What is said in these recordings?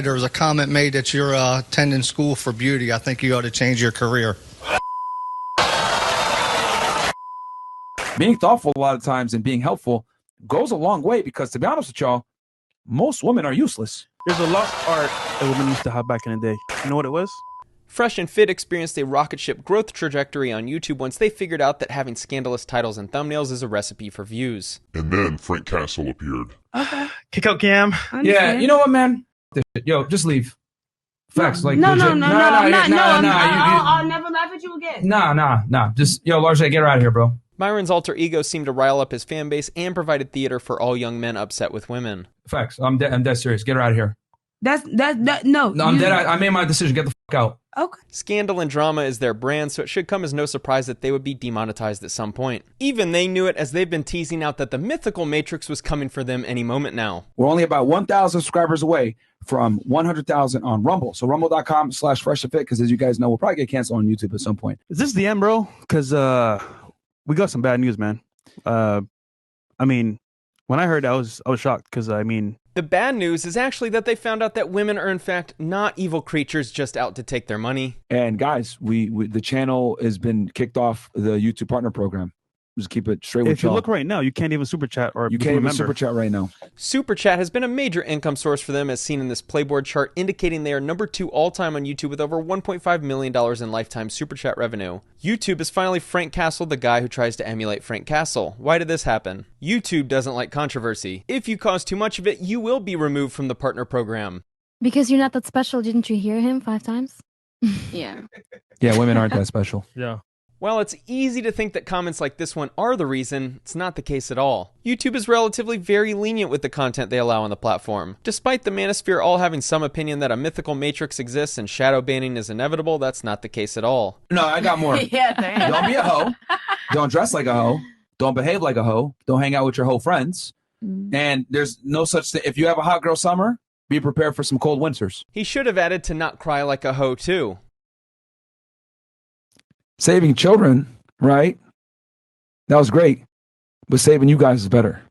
There was a comment made that you're attending school for beauty. I think you ought to change your career. Being thoughtful a lot of times and being helpful goes a long way because, to be honest with y'all, most women are useless. There's a lost art that women used to have back in the day. You know what it was? Fresh and Fit experienced a rocket ship growth trajectory on YouTube once they figured out that having scandalous titles and thumbnails is a recipe for views. And then Frank Castle appeared. Okay. Kick out Cam. Yeah, you know what, man? Yo, just leave. Facts. No, Like, no, legit. no. I'll never laugh at you again. Nah. Just, yo, Large, get her out of here, bro. Myron's alter ego seemed to rile up his fan base and provided theater for all young men upset with women. Facts. I'm dead serious. Get her out of here. No, I'm dead. I made my decision. Get the fuck out. Okay. Scandal and drama is their brand, so it should come as no surprise that they would be demonetized at some point. Even they knew it, as they've been teasing out that the mythical Matrix was coming for them any moment now. We're only about 1,000 subscribers away from 100,000 on Rumble. So rumble.com/freshandfit, because as you guys know, we'll probably get canceled on YouTube at some point. Is this the end, bro? Because we got some bad news, man. I mean, when I heard that, I was shocked because, I mean... The bad news is actually that they found out that women are in fact not evil creatures just out to take their money. And guys, the channel has been kicked off the YouTube partner program. Just keep it straight with If you look right now, you can't even super chat or you can't even super chat right now. Super chat has been a major income source for them, as seen in this Playboard chart, indicating they are number 2 all-time on YouTube with over $1.5 million in lifetime super chat revenue. YouTube has finally Frank Castle, the guy who tries to emulate Frank Castle. Why did this happen? YouTube doesn't like controversy. If you cause too much of it, you will be removed from the partner program. Because you're not that special. Didn't you hear him 5 times? Yeah. Yeah, women aren't that special. Yeah. While it's easy to think that comments like this one are the reason, it's not the case at all. YouTube is relatively very lenient with the content they allow on the platform. Despite the manosphere all having some opinion that a mythical matrix exists and shadow banning is inevitable, that's not the case at all. No, I got more. Yeah, Don't be a hoe. Don't dress like a hoe. Don't behave like a hoe. Don't hang out with your hoe friends. And there's no such thing. If you have a hot girl summer, be prepared for some cold winters. He should have added to not cry like a hoe too. Saving children, right? That was great. But saving you guys is better.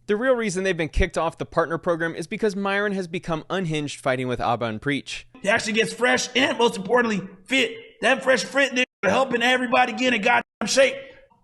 The real reason they've been kicked off the partner program is because Myron has become unhinged fighting with Abba and Preach. He actually gets fresh and, most importantly, fit. That fresh fit nigga helping everybody get in goddamn shape.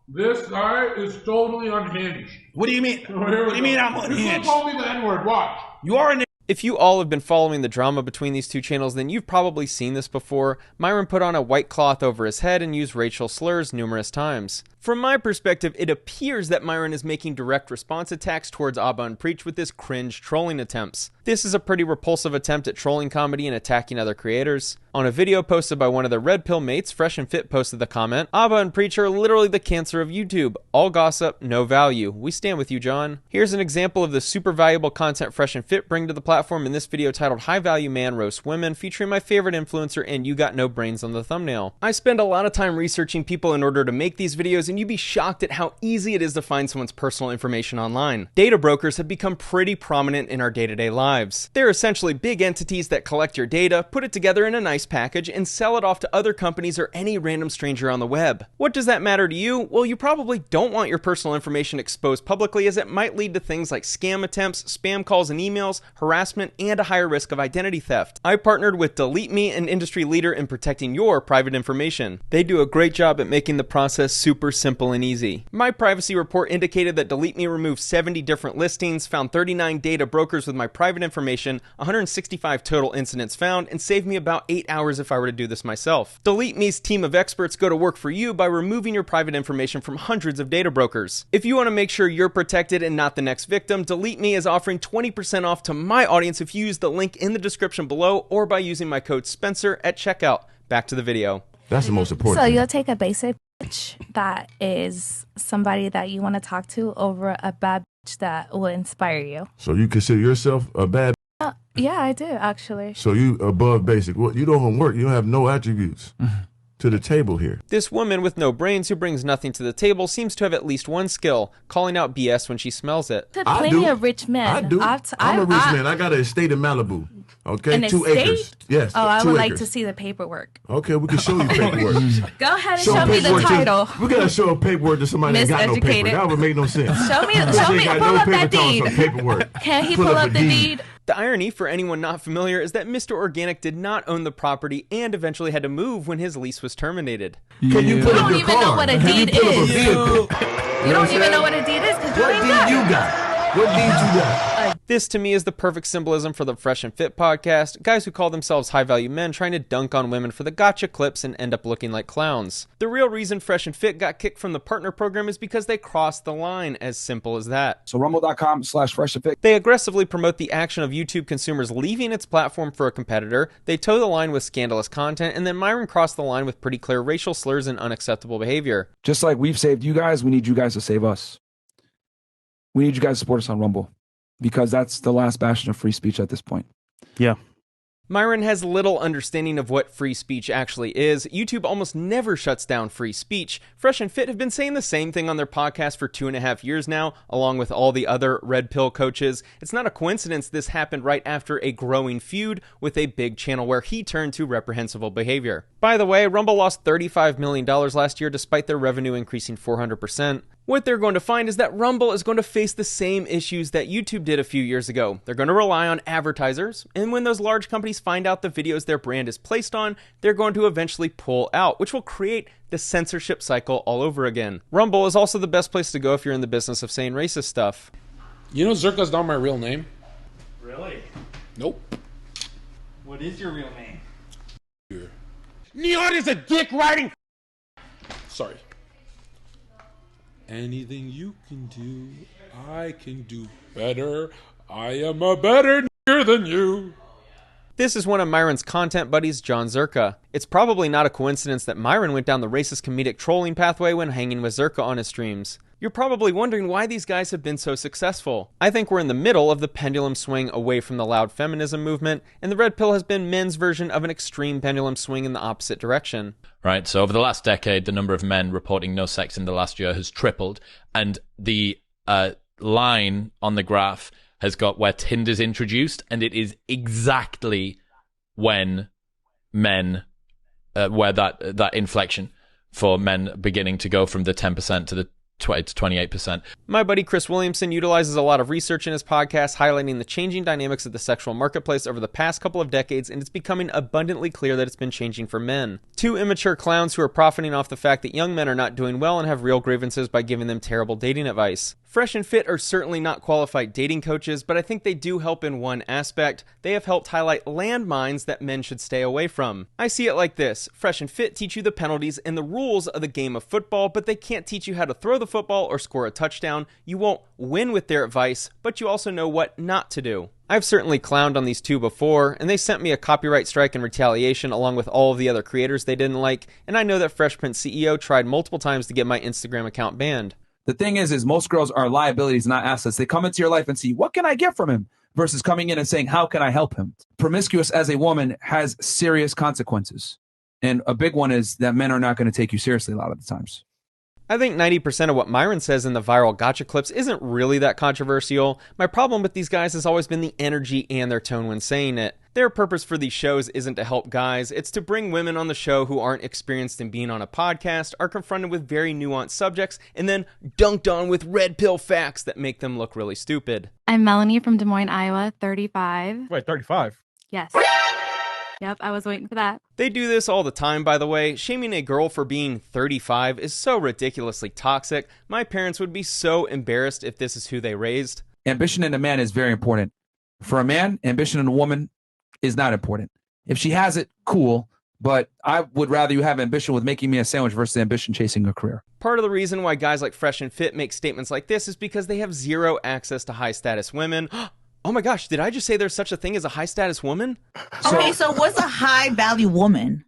This guy is totally unhinged. What do you mean? What do you mean I'm unhinged? You call me the N-word, watch. You are a nigga. If you all have been following the drama between these two channels, then you've probably seen this before. Myron put on a white cloth over his head and used racial slurs numerous times. From my perspective, it appears that Myron is making direct response attacks towards Abba and Preach with his cringe trolling attempts. This is a pretty repulsive attempt at trolling comedy and attacking other creators. On a video posted by one of the Red Pill mates, Fresh and Fit posted the comment, "Abba and Preach are literally the cancer of YouTube. All gossip, no value. We stand with you, John." Here's an example of the super valuable content Fresh and Fit bring to the platform in this video titled High Value Man Roast Women, featuring my favorite influencer and You Got No Brains on the thumbnail. I spend a lot of time researching people in order to make these videos, and you'd be shocked at how easy it is to find someone's personal information online. Data brokers have become pretty prominent in our day-to-day lives. They're essentially big entities that collect your data, put it together in a nice package, and sell it off to other companies or any random stranger on the web. What does that matter to you? Well, you probably don't want your personal information exposed publicly, as it might lead to things like scam attempts, spam calls and emails, harassment, and a higher risk of identity theft. I partnered with Delete Me, an industry leader in protecting your private information. They do a great job at making the process super simple and easy. My privacy report indicated that Delete Me removed 70 different listings, found 39 data brokers with my private information, 165 total incidents found, and saved me about 8 hours if I were to do this myself. Delete Me's team of experts go to work for you by removing your private information from hundreds of data brokers. If you want to make sure you're protected and not the next victim, Delete Me is offering 20% off to my audience if you use the link in the description below or by using my code Spencer at checkout. Back to the video. That's the most important. So you'll take a basic bitch that is somebody that you want to talk to over a bad bitch that will inspire you. So you consider yourself a bad? Yeah, I do actually. So you above basic. Well, you don't work. You don't have no attributes to the table here. This woman with no brains who brings nothing to the table seems to have at least one skill: calling out BS when she smells it. Plenty of rich men. I do. I'm a rich man. I got an estate in Malibu. Okay, An 2 estate? acres. Yes. Oh, I 2 would like acres. to see the paperwork. Okay, we can show you paperwork. Go ahead and show me the paperwork title. We gotta show a paperwork to somebody that ain't got no paper. Miseducated. That would make no sense. Show me, Got pull no up paper, that tell us deed. some paperwork. Can he pull up the deed? The irony, for anyone not familiar, is that Mr. Organic did not own the property and eventually had to move when his lease was terminated. Can you You pull up don't your even know car? what a Can you deed pull up a is. vehicle? You don't even know what a deed is because you What ain't deed got you it. got? What deed you got? This, to me, is the perfect symbolism for the Fresh and Fit podcast. Guys who call themselves high-value men trying to dunk on women for the gotcha clips and end up looking like clowns. The real reason Fresh and Fit got kicked from the partner program is because they crossed the line, as simple as that. So rumble.com/freshandfit. They aggressively promote the action of YouTube consumers leaving its platform for a competitor, they toe the line with scandalous content, and then Myron crossed the line with pretty clear racial slurs and unacceptable behavior. Just like we've saved you guys, we need you guys to save us. We need you guys to support us on Rumble because that's the last bastion of free speech at this point. Yeah. Myron has little understanding of what free speech actually is. YouTube almost never shuts down free speech. Fresh and Fit have been saying the same thing on their podcast for 2.5 years now, along with all the other red pill coaches. It's not a coincidence this happened right after a growing feud with a big channel where he turned to reprehensible behavior. By the way, Rumble lost $35 million last year despite their revenue increasing 400%. What they're going to find is that Rumble is going to face the same issues that YouTube did a few years ago. They're going to rely on advertisers, and when those large companies find out the videos their brand is placed on, they're going to eventually pull out, which will create the censorship cycle all over again. Rumble is also the best place to go if you're in the business of saying racist stuff. You know Zerka's not my real name? Really? Nope. What is your real name? Neon is a dick riding. Sorry. Anything you can do, I can do better. I am a better nigger than you. This is one of Myron's content buddies, John Zerka. It's probably not a coincidence that Myron went down the racist comedic trolling pathway when hanging with Zerka on his streams. You're probably wondering why these guys have been so successful. I think we're in the middle of the pendulum swing away from the loud feminism movement, and the red pill has been men's version of an extreme pendulum swing in the opposite direction. Right, so over the last decade, the number of men reporting no sex in the last year has tripled, and the line on the graph has got where Tinder's introduced, and it is exactly when men, where that inflection for men beginning to go from the 10% to the 20 to 28%. My buddy Chris Williamson utilizes a lot of research in his podcast highlighting the changing dynamics of the sexual marketplace over the past couple of decades, and it's becoming abundantly clear that it's been changing for men. Two immature clowns who are profiting off the fact that young men are not doing well and have real grievances by giving them terrible dating advice. Fresh and Fit are certainly not qualified dating coaches, but I think they do help in one aspect. They have helped highlight landmines that men should stay away from. I see it like this. Fresh and Fit teach you the penalties and the rules of the game of football, but they can't teach you how to throw the football or score a touchdown. You won't win with their advice, but you also know what not to do. I've certainly clowned on these two before, and they sent me a copyright strike in retaliation along with all of the other creators they didn't like, and I know that Fresh Prince CEO tried multiple times to get my Instagram account banned. The thing is most girls are liabilities, not assets. They come into your life and see, what can I get from him? Versus coming in and saying, how can I help him? Promiscuous as a woman has serious consequences. And a big one is that men are not going to take you seriously a lot of the times. I think 90% of what Myron says in the viral gotcha clips isn't really that controversial. My problem with these guys has always been the energy and their tone when saying it. Their purpose for these shows isn't to help guys, it's to bring women on the show who aren't experienced in being on a podcast, are confronted with very nuanced subjects, and then dunked on with red pill facts that make them look really stupid. I'm Melanie from Des Moines, Iowa, 35. Wait, 35? Yes. Yep, I was waiting for that. They do this all the time, by the way. Shaming a girl for being 35 is so ridiculously toxic. My parents would be so embarrassed if this is who they raised. Ambition in a man is very important. For a man, ambition in a woman is not important. If she has it, cool. But I would rather you have ambition with making me a sandwich versus ambition chasing a career. Part of the reason why guys like Fresh and Fit make statements like this is because they have zero access to high-status women. Oh my gosh, did I just say there's such a thing as a high-status woman? Okay, so what's a high-value woman?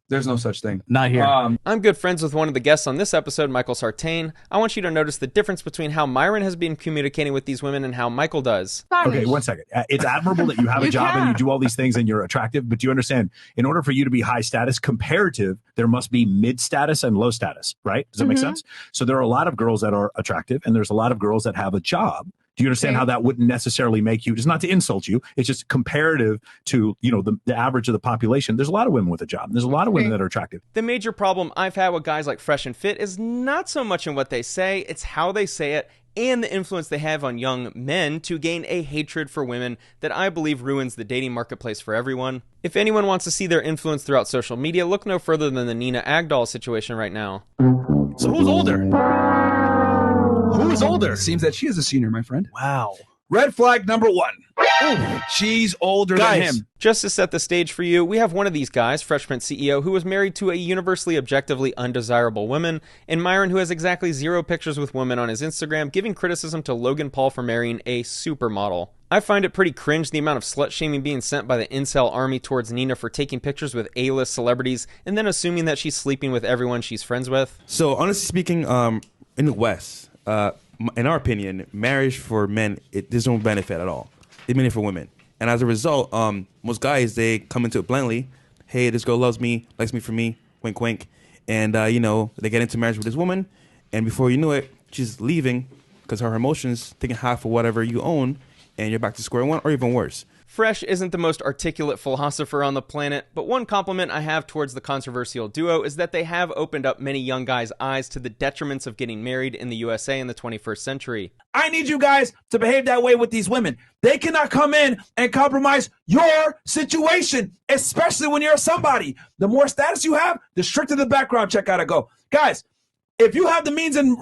There's no such thing. Not here. I'm good friends with one of the guests on this episode, Michael Sartain. I want you to notice the difference between how Myron has been communicating with these women and how Michael does. Okay, one second. It's admirable that you have a job and you do all these things and you're attractive, but do you understand, in order for you to be high status comparative, there must be mid status and low status, right? Does that make sense? So there are a lot of girls that are attractive and there's a lot of girls that have a job Do you understand how that wouldn't necessarily make you, just not to insult you, it's just comparative to, the average of the population. There's a lot of women with a job. There's a lot of women that are attractive. The major problem I've had with guys like Fresh and Fit is not so much in what they say, it's how they say it and the influence they have on young men to gain a hatred for women that I believe ruins the dating marketplace for everyone. If anyone wants to see their influence throughout social media, look no further than the Nina Agdal situation right now. So who's older? Who is older? Seems that she is a senior, my friend. Wow. Red flag number 1. She's older than him. Just to set the stage for you, we have one of these guys, Fresh Prince CEO, who was married to a universally objectively undesirable woman, and Myron, who has exactly 0 pictures with women on his Instagram, giving criticism to Logan Paul for marrying a supermodel. I find it pretty cringe the amount of slut-shaming being sent by the incel army towards Nina for taking pictures with A-list celebrities and then assuming that she's sleeping with everyone she's friends with. So honestly speaking, in the West, in our opinion, marriage for men, there's no benefit at all. It's mainly for women. And as a result, most guys, they come into it blindly. Hey, this girl loves me, likes me for me, wink, wink. And, they get into marriage with this woman. And before you know it, she's leaving because her emotions, taking half of whatever you own, and you're back to square one, or even worse. Fresh isn't the most articulate philosopher on the planet, but one compliment I have towards the controversial duo is that they have opened up many young guys' eyes to the detriments of getting married in the USA in the 21st century. I need you guys to behave that way with these women. They cannot come in and compromise your situation, especially when you're somebody. The more status you have, the stricter the background check gotta go. Guys, if you have the means and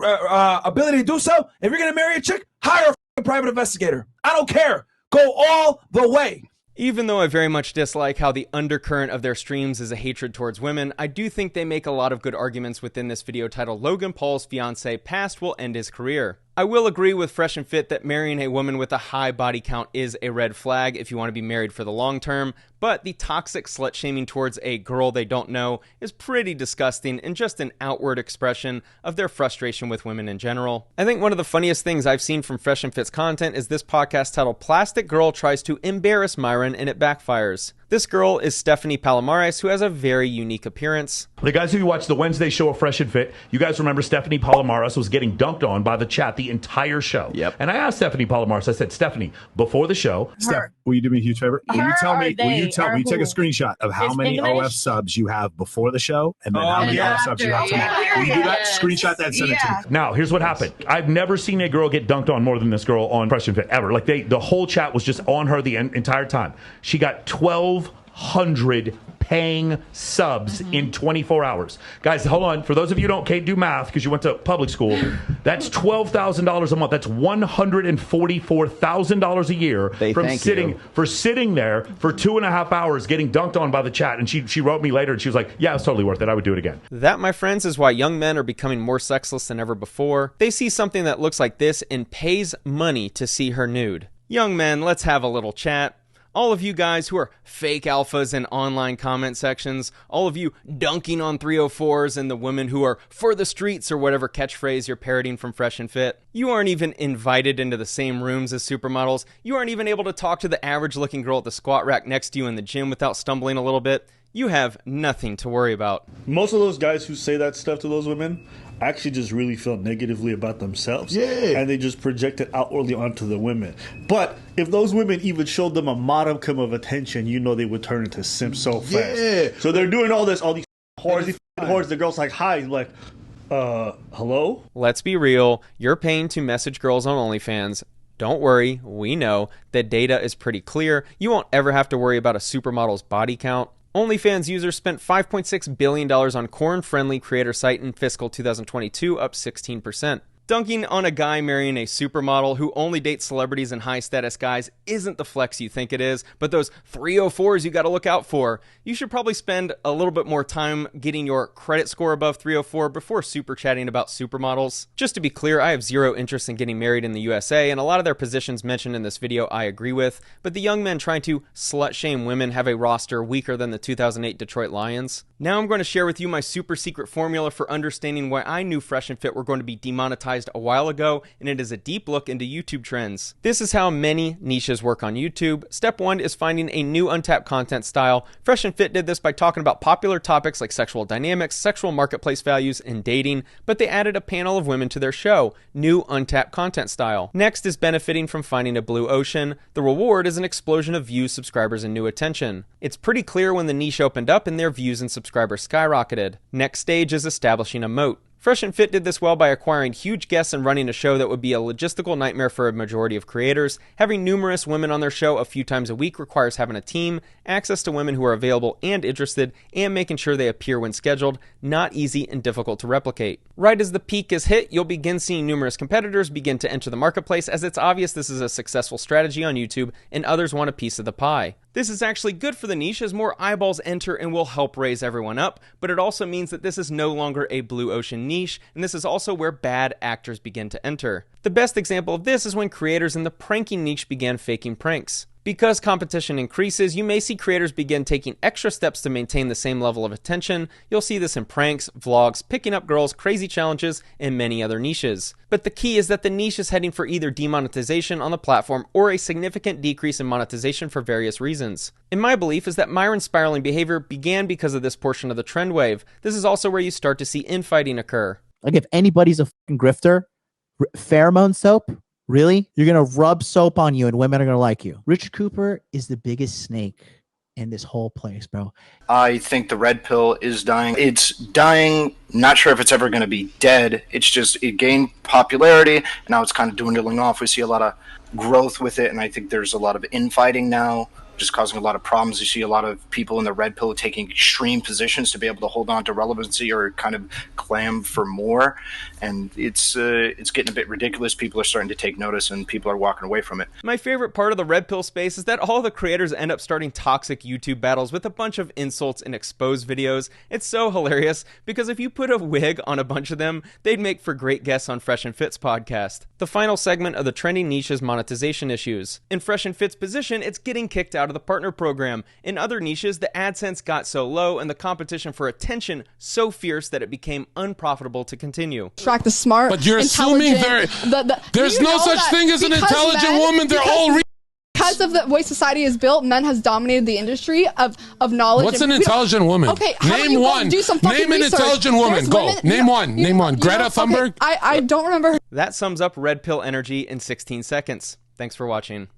ability to do so, if you're gonna marry a chick, hire a private investigator. I don't care. Go all the way. Even though I very much dislike how the undercurrent of their streams is a hatred towards women, I do think they make a lot of good arguments within this video titled Logan Paul's fiance past will end his career. I will agree with Fresh and Fit that marrying a woman with a high body count is a red flag if you want to be married for the long term, but the toxic slut-shaming towards a girl they don't know is pretty disgusting and just an outward expression of their frustration with women in general. I think one of the funniest things I've seen from Fresh and Fit's content is this podcast titled Plastic Girl Tries to Embarrass Myron and It Backfires. This girl is Stephanie Palomares, who has a very unique appearance. The guys who watched the Wednesday show of Fresh and Fit, you guys remember Stephanie Palomares was getting dunked on by the chat the entire show. Yep. And I asked Stephanie Palomares, I said, Stephanie, before the show. Steph, will you do me a huge favor? Will you tell me, will you take a screenshot of how It's many English? OF subs you have before the show and then how many OF subs you have tonight? Will you do that? Screenshot that and send it to me. Now, here's what happened. I've never seen a girl get dunked on more than this girl on Fresh and Fit, ever. Like, the whole chat was just on her the entire time. She got 1,200 paying subs in 24 hours. Guys, hold on. For those of you who can't do math because you went to public school, that's $12,000 a month. That's $144,000 a year for sitting there for 2.5 hours getting dunked on by the chat. And she wrote me later and she was like, yeah, it's totally worth it. I would do it again. That, my friends, is why young men are becoming more sexless than ever before. They see something that looks like this and pays money to see her nude. Young men, let's have a little chat. All of you guys who are fake alphas in online comment sections, all of you dunking on 304s and the women who are for the streets or whatever catchphrase you're parroting from Fresh and Fit, you aren't even invited into the same rooms as supermodels. You aren't even able to talk to the average looking girl at the squat rack next to you in the gym without stumbling a little bit. You have nothing to worry about. Most of those guys who say that stuff to those women actually just really feel negatively about themselves. Yeah. And they just project it outwardly onto the women. But if those women even showed them a modicum of attention, you know they would turn into simps so fast. Yeah. So they're doing all these whores, the girl's like, hi, like, hello? Let's be real, you're paying to message girls on OnlyFans. Don't worry, we know that data is pretty clear. You won't ever have to worry about a supermodel's body count. OnlyFans users spent $5.6 billion on corn-friendly creator site in fiscal 2022, up 16%. Dunking on a guy marrying a supermodel who only dates celebrities and high-status guys isn't the flex you think it is, but those 304s you gotta look out for. You should probably spend a little bit more time getting your credit score above 304 before super chatting about supermodels. Just to be clear, I have zero interest in getting married in the USA, and a lot of their positions mentioned in this video I agree with, but the young men trying to slut-shame women have a roster weaker than the 2008 Detroit Lions. Now I'm going to share with you my super secret formula for understanding why I knew Fresh and Fit were going to be demonetized popularized a while ago, and it is a deep look into YouTube trends. This is how many niches work on YouTube. Step 1 is finding a new untapped content style. Fresh and Fit did this by talking about popular topics like sexual dynamics, sexual marketplace values, and dating, but they added a panel of women to their show. New untapped content style. Next is benefiting from finding a blue ocean. The reward is an explosion of views, subscribers, and new attention. It's pretty clear when the niche opened up and their views and subscribers skyrocketed. Next stage is establishing a moat. Fresh and Fit did this well by acquiring huge guests and running a show that would be a logistical nightmare for a majority of creators. Having numerous women on their show a few times a week requires having a team, access to women who are available and interested, and making sure they appear when scheduled. Not easy and difficult to replicate. Right as the peak is hit, you'll begin seeing numerous competitors begin to enter the marketplace, as it's obvious this is a successful strategy on YouTube and others want a piece of the pie. This is actually good for the niche as more eyeballs enter and will help raise everyone up, but it also means that this is no longer a blue ocean niche, and this is also where bad actors begin to enter. The best example of this is when creators in the pranking niche began faking pranks. Because competition increases, you may see creators begin taking extra steps to maintain the same level of attention. You'll see this in pranks, vlogs, picking up girls, crazy challenges, and many other niches. But the key is that the niche is heading for either demonetization on the platform or a significant decrease in monetization for various reasons. And my belief is that Myron's spiraling behavior began because of this portion of the trend wave. This is also where you start to see infighting occur. Like if anybody's a fucking grifter, pheromone soap, really? You're going to rub soap on you and women are going to like you. Richard Cooper is the biggest snake in this whole place, bro. I think the red pill is dying. It's dying. Not sure if it's ever going to be dead. It's just, it gained popularity and now it's kind of dwindling off. We see a lot of growth with it, and I think there's a lot of infighting now, just causing a lot of problems. You see a lot of people in the red pill taking extreme positions to be able to hold on to relevancy or kind of clam for more, and it's getting a bit ridiculous. People are starting to take notice and people are walking away from it. My favorite part of the red pill space is that all the creators end up starting toxic YouTube battles with a bunch of insults and exposed videos. It's so hilarious because if you put a wig on a bunch of them, they'd make for great guests on Fresh and Fit's podcast. The final segment of the trending niche is monetization issues. In Fresh and Fit's position, it's getting kicked out of the partner program. In other niches, the AdSense got so low and the competition for attention so fierce that it became unprofitable to continue. Track the smart, but you're assuming there's no such thing as an intelligent woman. They're all because of the way society is built, men has dominated the industry of knowledge. What's an intelligent woman? Okay, name one. Name an intelligent woman. Go. Name one. Name one. Greta Thunberg. I don't remember. That sums up red pill energy in 16 seconds. Thanks for watching.